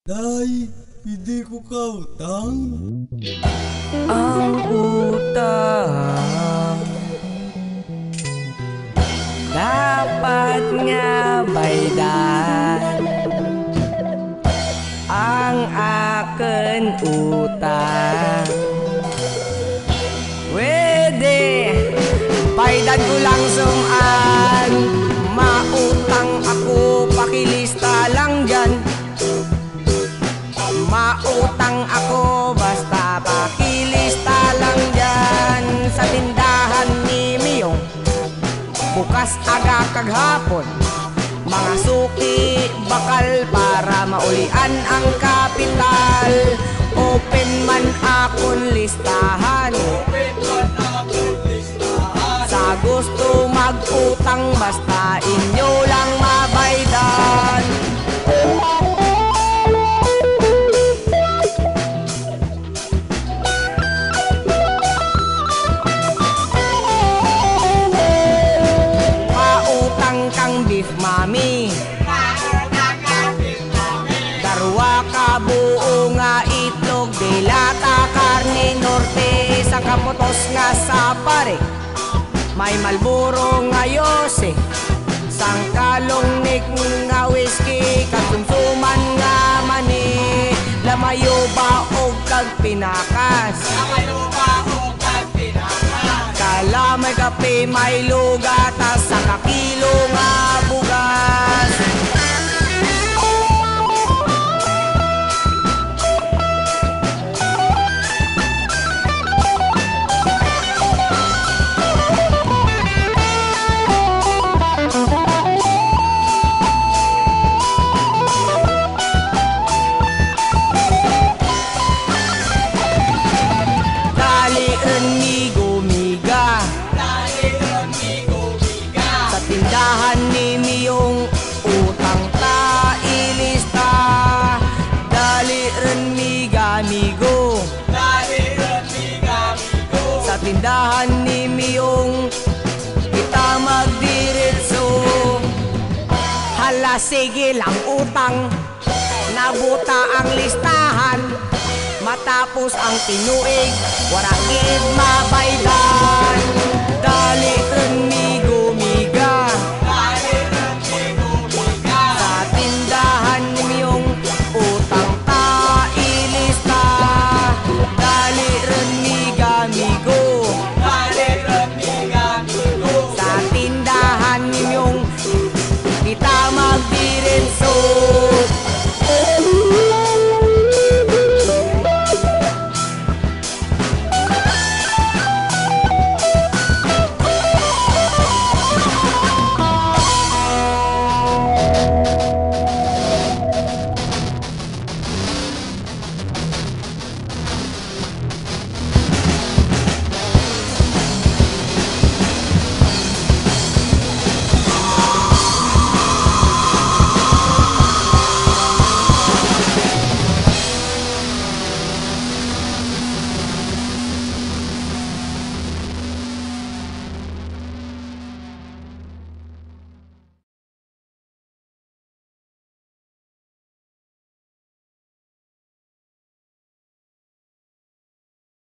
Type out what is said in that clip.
Day, hindi ko kautang. Ang utang dapat nga baydan. Ang akin utang pwede baydan ko lang sumaan. Mautang ako, pakilista lang dyan. Mautang ako, basta pakilista lang dyan. Sa tindahan ni Miyong bukas aga kaghapon, mga suki bakal para maulian ang kapital. Open man akong listahan, sa gusto mag-utang basta inyo lang mabaydan. Beef mami, darwa ka buo nga itlog, dilata karne norte, sa kamotos nga sapare, may Malboro nga yose, sangkalong nik nga whiskey, katsumsuman nga mani, lamayo ba og kag pinakas, kala may kape may lugatas, sa kakilo nga bugas. Tindahan ni Miyong utang ta ilista, dali ren miga-migo. Sa tindahan ni Miyong kita magdiretso. Hala sige lang utang, nabuta ang listahan, matapos ang tinuig, wala gid mabaydan.